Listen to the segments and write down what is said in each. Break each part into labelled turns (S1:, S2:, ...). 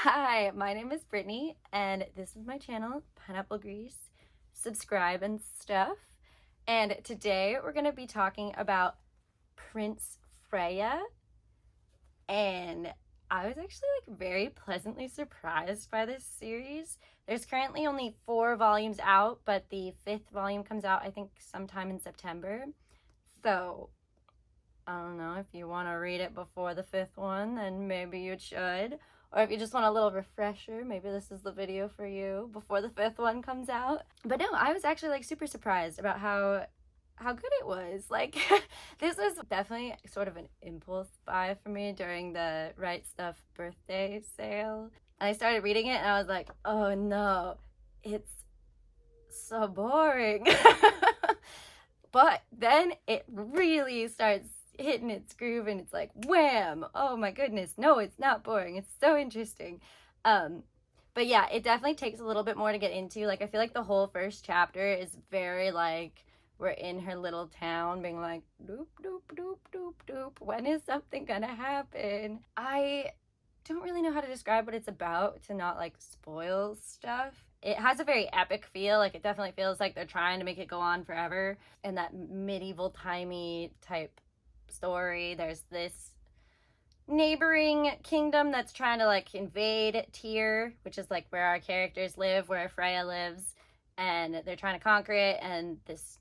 S1: Hi, my name is Brittany, and this is my channel, Pineapple Grease. Subscribe and stuff. And today we're going to be talking about Prince Freya. And I was actually very pleasantly surprised by this series. There's currently only 4 volumes out, but the 5th volume comes out, I think, sometime in September. So, I don't know, if you want to read it before the 5th one, then maybe you should. Or if you just want a little refresher, maybe this is the video for you before the 5th one comes out. But no, I was actually super surprised about how good it was. This was definitely sort of an impulse buy for me during the Right Stuff birthday sale. And I started reading it and I was like, oh no, it's so boring. But then it really starts hitting its groove and it's like wham, oh my goodness, no, it's not boring, it's so interesting. But yeah, it definitely takes a little bit more to get into. I feel like the whole first chapter is very we're in her little town being like doop doop doop doop doop, when is something gonna happen? I don't really know how to describe what it's about to not spoil stuff. It has a very epic feel. It definitely feels like they're trying to make it go on forever, and that medieval timey type story. There's this neighboring kingdom that's trying to invade Tyr, which is where our characters live, where Freya lives, and they're trying to conquer it. And this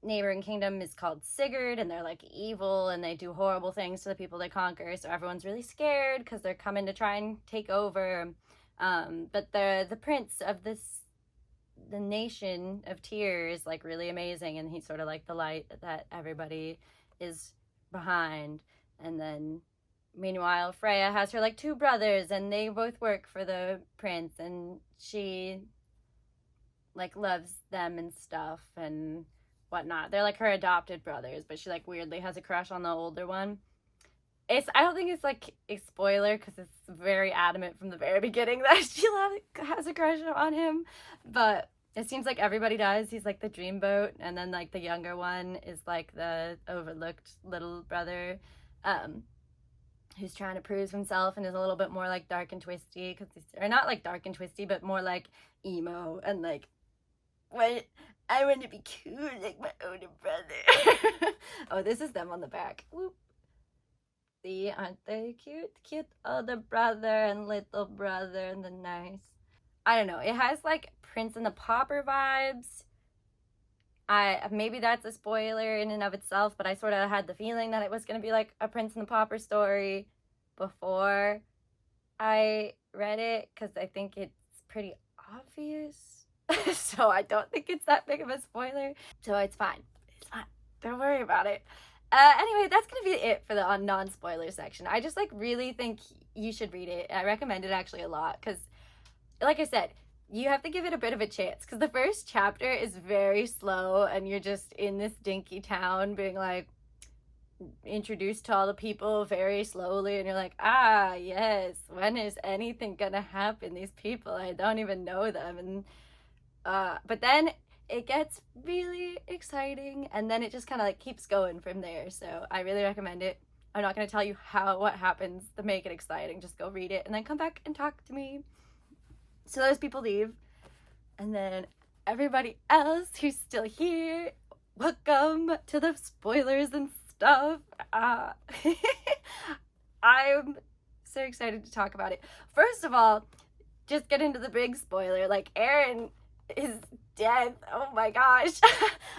S1: neighboring kingdom is called Sigurd, and they're evil and they do horrible things to the people they conquer, so everyone's really scared because they're coming to try and take over. But the prince of the nation of Tyr is really amazing, and he's sort of the light that everybody is behind. And then meanwhile Freya has her 2 brothers, and they both work for the prince, and she loves them and stuff and whatnot. They're her adopted brothers, but she weirdly has a crush on the older one. I don't think it's a spoiler because it's very adamant from the very beginning that she has a crush on him, but it seems like everybody does. He's the dreamboat, and then the younger one is the overlooked little brother, who's trying to prove himself and is a little bit more dark and twisty, or not dark and twisty, but more emo, and what, I want to be cool like my older brother. Oh, this is them on the back. Whoop. See, aren't they cute? Cute older brother and little brother, and the nice. I don't know. It has Prince and the Pauper vibes. Maybe that's a spoiler in and of itself, but I sort of had the feeling that it was going to be a Prince and the Pauper story before I read it, because I think it's pretty obvious. So I don't think it's that big of a spoiler. So it's fine. It's fine. Don't worry about it. Anyway, that's gonna be it for the non-spoiler section. I just really think you should read it. I recommend it actually a lot because, like I said, you have to give it a bit of a chance, because the first chapter is very slow and you're just in this dinky town being introduced to all the people very slowly, and you're like, ah yes, when is anything gonna happen? These people, I don't even know them. And but then it gets really exciting, and then it just kind of keeps going from there. So I really recommend it. I'm not going to tell you what happens to make it exciting. Just go read it and then come back and talk to me. So those people leave, and then everybody else who's still here, welcome to the spoilers and stuff. I'm so excited to talk about it. First of all, just get into the big spoiler. Aaron is dead. Oh my gosh.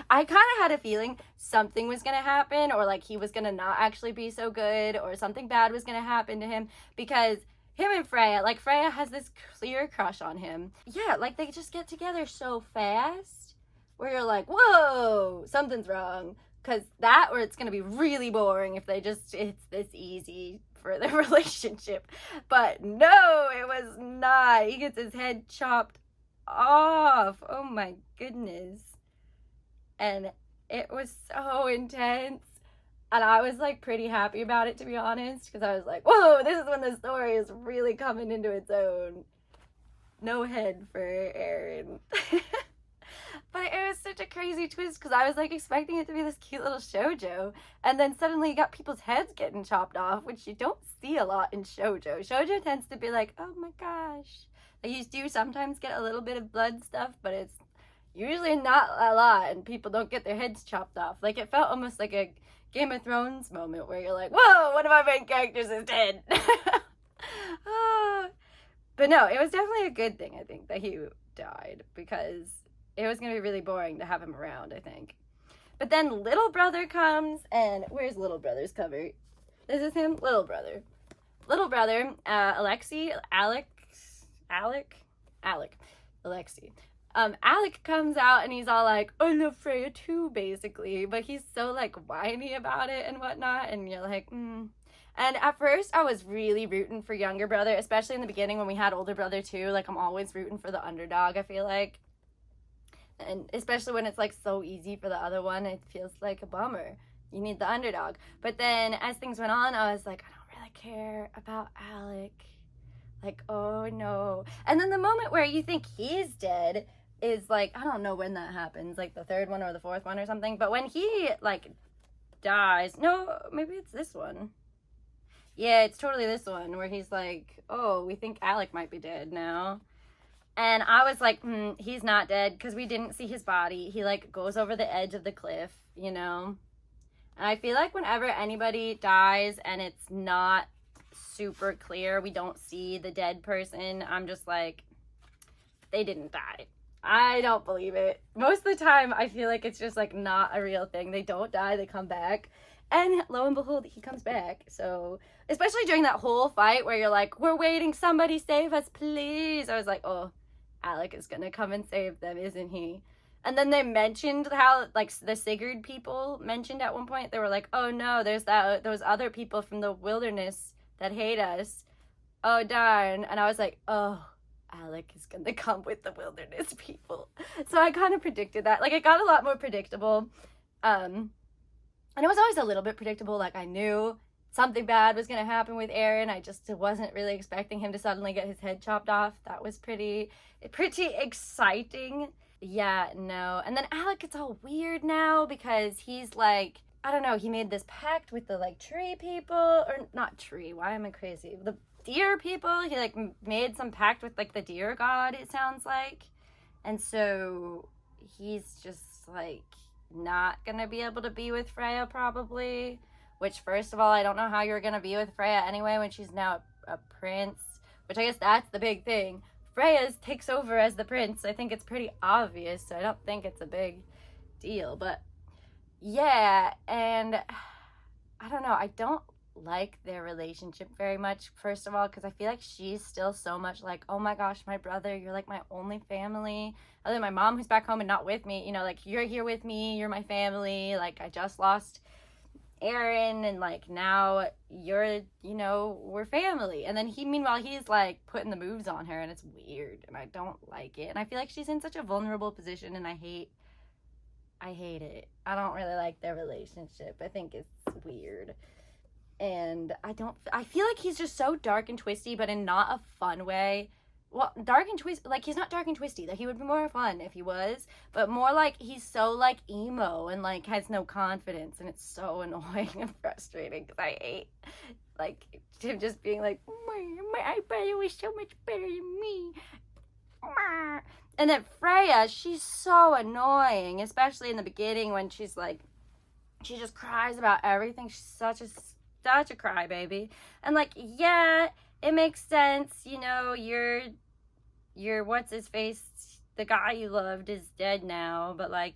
S1: I kind of had a feeling something was gonna happen, or he was gonna not actually be so good, or something bad was gonna happen to him, because him and Freya, Freya has this clear crush on him. Yeah, they just get together so fast where you're whoa, something's wrong. Because that, or it's gonna be really boring if it's this easy for their relationship. But no, it was not. He gets his head chopped off. Oh my goodness. And it was so intense, and I was pretty happy about it, to be honest, because I was whoa, this is when the story is really coming into its own. No head for Aaron. But it was such a crazy twist because I was like expecting it to be this cute little shoujo, and then suddenly you got people's heads getting chopped off, which you don't see a lot in shoujo. Shoujo tends to be like, oh my gosh. Like, you do sometimes get a little bit of blood stuff, but it's usually not a lot, and people don't get their heads chopped off. Like, it felt almost like a Game of Thrones moment where you're like, whoa, one of my main characters is dead. But no, it was definitely a good thing, I think, that he died, because it was going to be really boring to have him around, I think. But then little brother comes, and where's little brother's cover? This is him, little brother. Little brother, Alexi, Alec. Alec comes out and he's all like, I love Freya too, basically. But he's so like whiny about it and whatnot, and you're like, And at first I was really rooting for younger brother, especially in the beginning when we had older brother too. Like, I'm always rooting for the underdog, I feel like. And especially when it's like so easy for the other one, it feels like a bummer. You need the underdog. But then as things went on, I was like, I don't really care about Alec. Like, oh no. And then the moment where you think he's dead is like, I don't know when that happens, like the third one or the fourth one or something. But when he like dies, no, maybe it's this one. Yeah, it's totally this one where he's like, oh, we think Alec might be dead now. And I was like, he's not dead, because we didn't see his body. He, like, goes over the edge of the cliff, you know? And I feel like whenever anybody dies and it's not super clear, we don't see the dead person, I'm just like, they didn't die. I don't believe it. Most of the time, I feel like it's just, like, not a real thing. They don't die, they come back. And lo and behold, he comes back. So, especially during that whole fight where you're like, we're waiting, somebody save us, please. I was like, oh, Alec is gonna come and save them, isn't he? And then they mentioned how, like, the Sigurd people mentioned at one point, they were like, oh no, there's those other people from the wilderness that hate us. Oh darn. And I was like, oh, Alec is gonna come with the wilderness people. So I kind of predicted that. Like, it got a lot more predictable. And it was always a little bit predictable. Like, I knew something bad was going to happen with Aaron. I just wasn't really expecting him to suddenly get his head chopped off. That was pretty exciting. Yeah, no. And then Alec gets all weird now because he's like, I don't know, he made this pact with the, like, tree people. Or not tree, why am I crazy? The deer people. He, like, made some pact with, like, the deer god, it sounds like. And so he's just, like, not gonna be able to be with Freya probably, which, first of all, I don't know how you're gonna be with Freya anyway when she's now a prince, which I guess that's the big thing. Freya takes over as the prince. I think it's pretty obvious, so I don't think it's a big deal. But yeah, and I don't know, I don't like their relationship very much, first of all, because I feel like she's still so much like, oh my gosh, my brother, you're like my only family, other than my mom who's back home and not with me, you know, like, you're here with me, you're my family, like, I just lost Aaron, and like, now you're, you know, we're family. And then meanwhile he's like putting the moves on her, and it's weird, and I don't like it, and I feel like she's in such a vulnerable position, and I hate it. I don't really like their relationship. I think it's weird. And I feel like he's just so dark and twisty, but in not a fun way. Well, dark and twisty, like, he's not dark and twisty. Like, he would be more fun if he was, but more like he's so, like, emo and, like, has no confidence, and it's so annoying and frustrating because I hate, like, him just being like, my brother was so much better than me. And then Freya, she's so annoying, especially in the beginning when she's, like, she just cries about everything. She's such a crybaby. And, like, yeah, it makes sense, you know, you're what's his face, the guy you loved is dead now, but, like,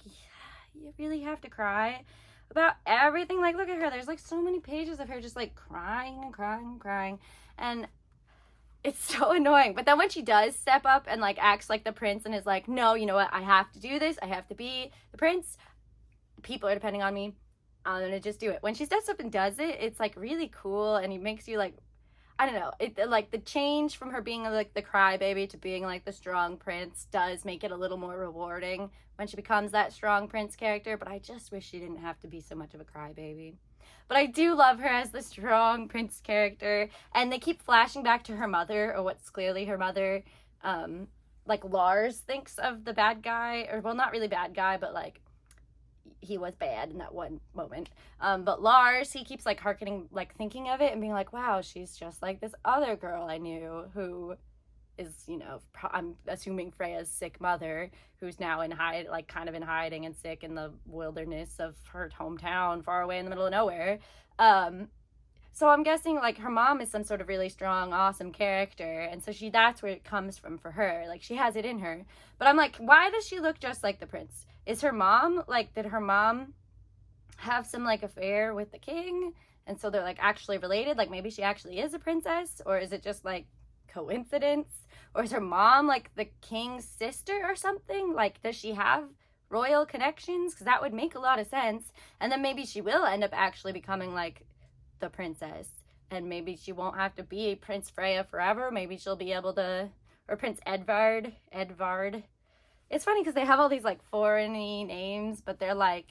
S1: you really have to cry about everything. Like, look at her, there's, like, so many pages of her just, like, crying and crying and crying, and it's so annoying. But then when she does step up and, like, acts like the prince and is like, no, you know what, I have to do this, I have to be the prince, people are depending on me, I'm gonna just do it. When she steps up and does it, it's, like, really cool, and it makes you, like, I don't know, it, like, the change from her being, like, the crybaby to being, like, the strong prince does make it a little more rewarding when she becomes that strong prince character, but I just wish she didn't have to be so much of a crybaby. But I do love her as the strong prince character, and they keep flashing back to her mother, or what's clearly her mother, like Lars thinks of the bad guy, or well, not really bad guy, but like he was bad in that one moment. But Lars, he keeps like hearkening, like thinking of it and being like, wow, she's just like this other girl I knew who is, you know, I'm assuming Freya's sick mother, who's now in like kind of in hiding and sick in the wilderness of her hometown, far away in the middle of nowhere. So I'm guessing like her mom is some sort of really strong, awesome character, and so that's where it comes from for her. Like she has it in her. But I'm like, why does she look just like the prince? Is her mom like, did her mom have some like affair with the king? And so they're like actually related? Like maybe she actually is a princess, or is it just like coincidence? Or is her mom like the king's sister or something? Like, does she have royal connections? Because that would make a lot of sense. And then maybe she will end up actually becoming like the princess, and maybe she won't have to be Prince Freya forever. Maybe she'll be able to, or Prince Edvard. It's funny because they have all these like foreign-y names, but they're like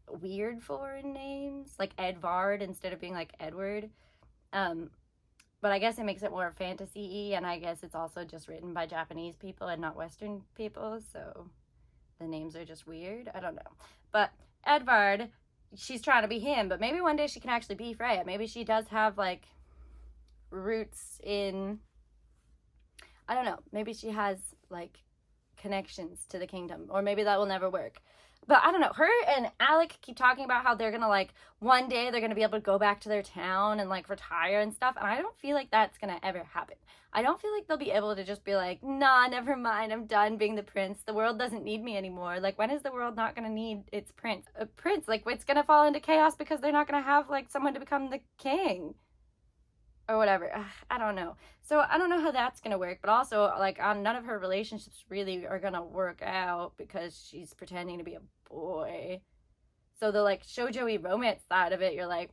S1: weird foreign names, like Edvard instead of being like Edward. But I guess it makes it more fantasy-y, and I guess it's also just written by Japanese people and not Western people, so the names are just weird. I don't know. But Edvard, she's trying to be him, but maybe one day she can actually be Freya. Maybe she does have like roots in, I don't know, maybe she has like connections to the kingdom, or maybe that will never work. But I don't know, her and Alec keep talking about how they're gonna like, one day they're gonna be able to go back to their town and like retire and stuff, and I don't feel like that's gonna ever happen. I don't feel like they'll be able to just be like, nah, never mind, I'm done being the prince, the world doesn't need me anymore. Like, when is the world not gonna need its prince? A prince, like, it's gonna fall into chaos because they're not gonna have like someone to become the king or whatever. I don't know. So I don't know how that's gonna work, but also like none of her relationships really are gonna work out because she's pretending to be a boy. So the like shoujo-y romance side of it, you're like,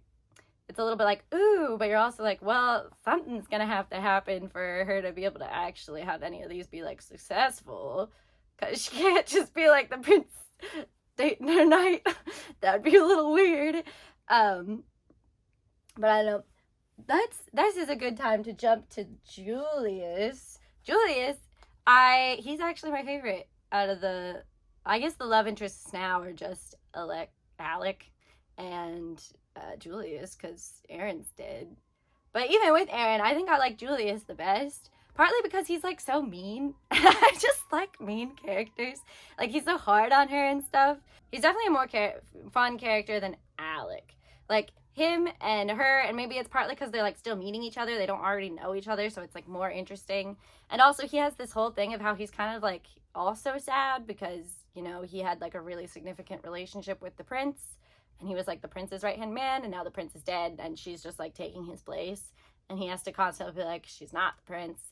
S1: it's a little bit like, ooh, but you're also like, well, something's gonna have to happen for her to be able to actually have any of these be like successful, because she can't just be like the prince dating her knight. That'd be a little weird. But I don't know. This is a good time to jump to Julius. He's actually my favorite out of the, I guess the love interests now are just Alec and Julius, because Aaron's dead. But even with Aaron, I think I like Julius the best. Partly because he's like so mean. I just like mean characters. Like, he's so hard on her and stuff. He's definitely a more fun character than Alec. Like, him and her, and maybe it's partly because they're like still meeting each other, they don't already know each other, so it's like more interesting. And also he has this whole thing of how he's kind of like also sad because, you know, he had like a really significant relationship with the prince, and he was like the prince's right hand man, and now the prince is dead and she's just like taking his place, and he has to constantly be like, she's not the prince.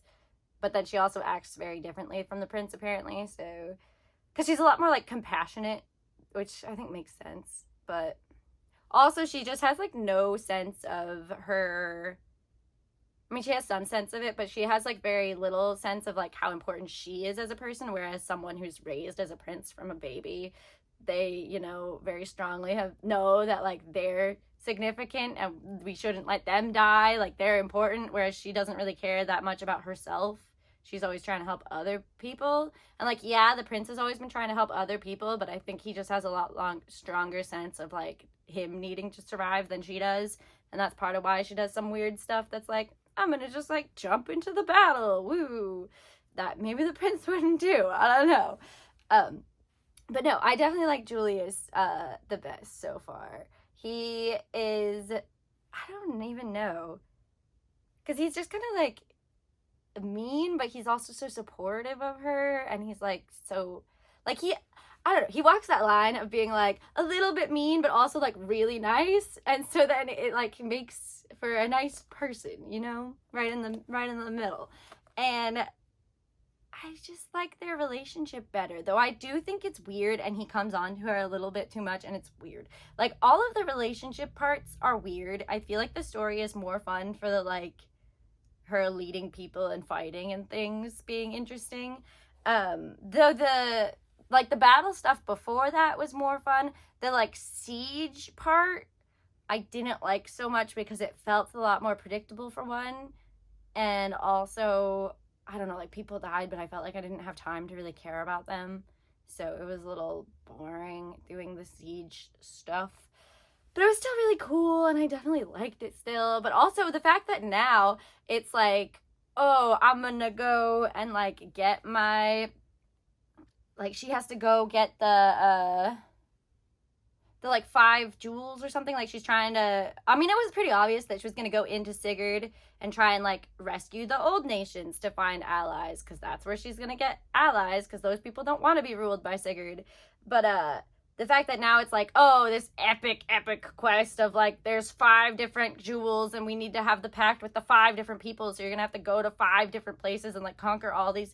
S1: But then she also acts very differently from the prince apparently, so because she's a lot more like compassionate, which I think makes sense. But also, she just has, like, no sense of her, I mean, she has some sense of it, but she has, like, very little sense of, like, how important she is as a person, whereas someone who's raised as a prince from a baby, they, you know, very strongly know that, like, they're significant and we shouldn't let them die, like, they're important, whereas she doesn't really care that much about herself. She's always trying to help other people. And, like, yeah, the prince has always been trying to help other people, but I think he just has a lot stronger sense of, like, him needing to survive than she does. And that's part of why she does some weird stuff that's like, I'm gonna just, like, jump into the battle. Woo! That maybe the prince wouldn't do. I don't know. But no, I definitely like Julius the best so far. He is, I don't even know. Because he's just kind of, like, mean, but he's also so supportive of her, and he's like so like I don't know, he walks that line of being like a little bit mean but also like really nice, and so then it like makes for a nice person, you know, right in the middle. And I just like their relationship better, though I do think it's weird and he comes on to her a little bit too much, and it's weird. Like, all of the relationship parts are weird. I feel like the story is more fun for the like her leading people and fighting and things being interesting. Though the battle stuff before that was more fun. The like siege part I didn't like so much because it felt a lot more predictable for one, and also I don't know, like people died, but I felt like I didn't have time to really care about them. So it was a little boring doing the siege stuff. But it was still really cool, and I definitely liked it still. But also the fact that now it's like, oh, I'm gonna go and like get my, like she has to go get the like 5 jewels or something. Like she's trying to, I mean, it was pretty obvious that she was going to go into Sigurd and try and like rescue the old nations to find allies, because that's where she's going to get allies, because those people don't want to be ruled by Sigurd. But the fact that now it's like, oh, this epic quest of like there's 5 different jewels and we need to have the pact with the 5 different people, so you're gonna have to go to 5 different places and like conquer all these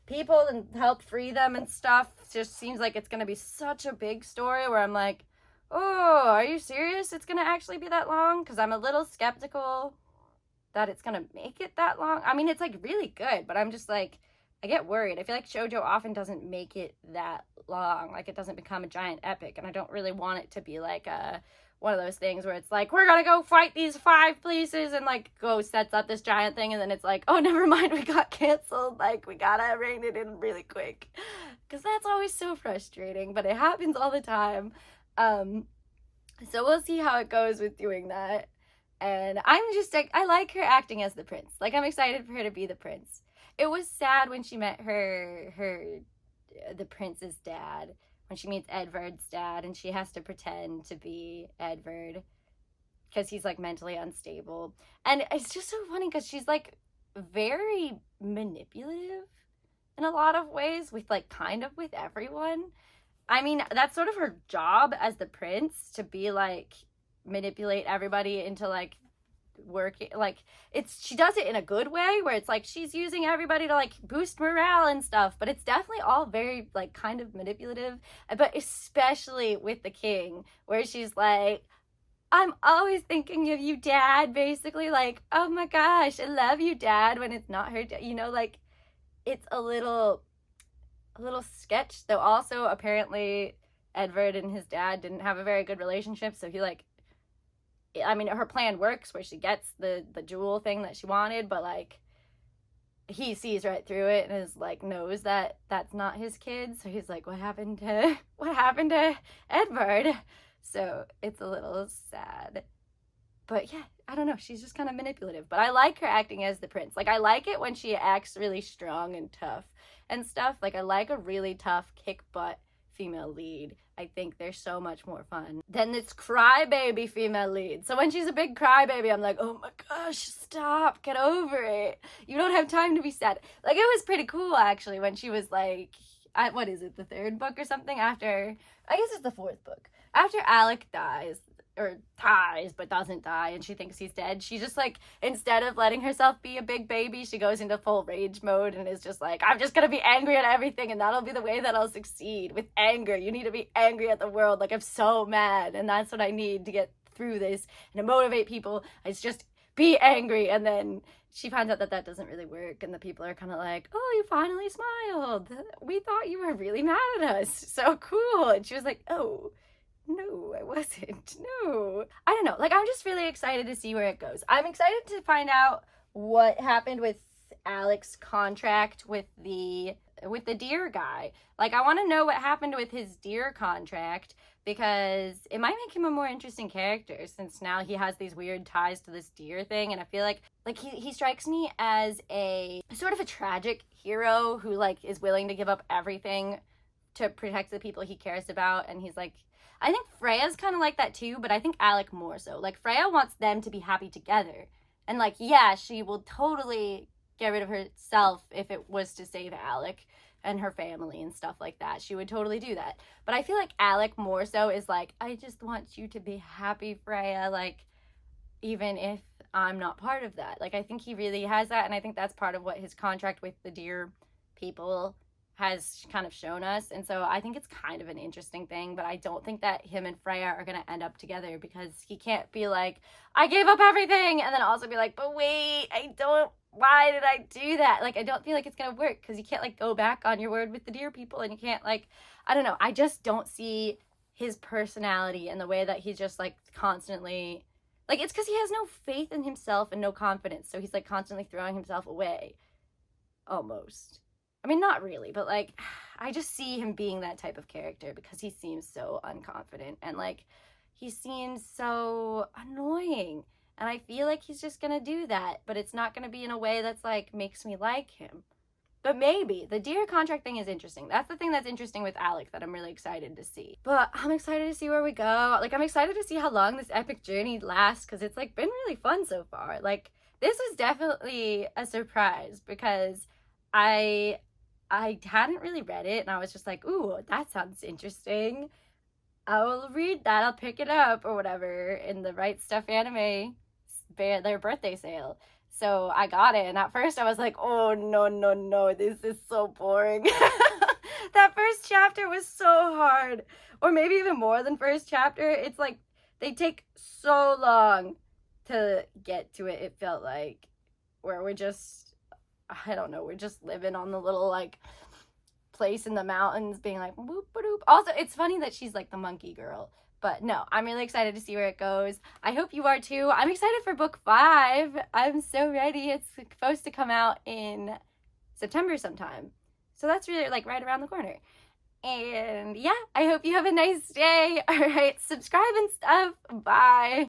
S1: people and help free them and stuff. It just seems like it's gonna be such a big story where I'm like, oh, are you serious? It's gonna actually be that long? Because I'm a little skeptical that it's gonna make it that long. I mean, it's like really good, but I'm just like, I get worried. I feel like shoujo often doesn't make it that long. Like it doesn't become a giant epic, and I don't really want it to be like one of those things where it's like, we're gonna go fight these 5 places, and like go sets up this giant thing, and then it's like, oh, never mind, we got canceled. Like we gotta rein it in really quick, because that's always so frustrating, but it happens all the time. So we'll see how it goes with doing that. And I'm just like, I like her acting as the prince. Like I'm excited for her to be the prince. It was sad when she met the prince's dad, when she meets Edvard's dad, and she has to pretend to be Edvard because he's like mentally unstable. And it's just so funny because she's like very manipulative in a lot of ways with like kind of with everyone. I mean, that's sort of her job as the prince, to be like manipulate everybody into like working, like she does it in a good way where it's like she's using everybody to like boost morale and stuff, but it's definitely all very like kind of manipulative. But especially with the king, where she's like, I'm always thinking of you, dad, basically, like, oh my gosh, I love you, dad, when it's not her, you know, like it's a little sketch. Though also apparently Edvard and his dad didn't have a very good relationship, so he like, I mean, her plan works where she gets the jewel thing that she wanted, but like he sees right through it and is like, knows that that's not his kid, so he's like, what happened to Edvard? So it's a little sad. But yeah, I don't know, she's just kind of manipulative, but I like her acting as the prince. Like I like it when she acts really strong and tough and stuff. Like I like a really tough kick butt female lead. I think they're so much more fun than this crybaby female lead. So when she's a big crybaby, I'm like, oh my gosh, stop, get over it. You don't have time to be sad. Like it was pretty cool actually when she was like, what is it, the 3rd book or something, after, I guess it's the 4th book, after Alec dies, or dies but doesn't die, and she thinks he's dead, she just like, instead of letting herself be a big baby, she goes into full rage mode and is just like, I'm just gonna be angry at everything, and that'll be the way that I'll succeed. With anger, you need to be angry at the world. Like I'm so mad, and that's what I need to get through this and to motivate people. It's just be angry. And then she finds out that that doesn't really work, and the people are kind of like, oh, you finally smiled, we thought you were really mad at us, so cool. And she was like, oh no, I wasn't. No. I don't know. Like, I'm just really excited to see where it goes. I'm excited to find out what happened with Alec's contract with the deer guy. Like, I want to know what happened with his deer contract, because it might make him a more interesting character, since now he has these weird ties to this deer thing. And I feel like he strikes me as a sort of a tragic hero who like is willing to give up everything to protect the people he cares about. And he's like, I think Freya's kind of like that too, but I think Alec more so. Like, Freya wants them to be happy together. And like, yeah, she will totally get rid of herself if it was to save Alec and her family and stuff like that. She would totally do that. But I feel like Alec more so is like, I just want you to be happy, Freya, like, even if I'm not part of that. Like, I think he really has that, and I think that's part of what his contract with the deer people has kind of shown us. And so I think it's kind of an interesting thing, but I don't think that him and Freya are going to end up together, because he can't be like, I gave up everything, and then also be like, but wait, why did I do that? Like, I don't feel like it's going to work, because you can't like go back on your word with the deer people, and you can't like, I don't know. I just don't see his personality and the way that he's just like constantly, like, it's because he has no faith in himself and no confidence. So he's like constantly throwing himself away. almost. I mean, not really, but like, I just see him being that type of character because he seems so unconfident and like, he seems so annoying. And I feel like he's just gonna do that, but it's not gonna be in a way that's like, makes me like him. But maybe. The deer contract thing is interesting. That's the thing that's interesting with Alec that I'm really excited to see. But I'm excited to see where we go. Like, I'm excited to see how long this epic journey lasts because it's like been really fun so far. Like, this was definitely a surprise because I hadn't really read it and I was just like, ooh, that sounds interesting. I will read that. I'll pick it up or whatever in the Right Stuff anime their birthday sale. So I got it, and at first I was like, oh, no, this is so boring. That first chapter was so hard. Or maybe even more than first chapter. It's like, they take so long to get to it, it felt like. Where we're just, I don't know, we're just living on the little, like, place in the mountains, being like, boop-a-doop. Also, it's funny that she's, like, the monkey girl. But no, I'm really excited to see where it goes. I hope you are too. I'm excited for book 5. I'm so ready. It's supposed to come out in September sometime. So that's really like right around the corner. And yeah, I hope you have a nice day. All right, subscribe and stuff. Bye.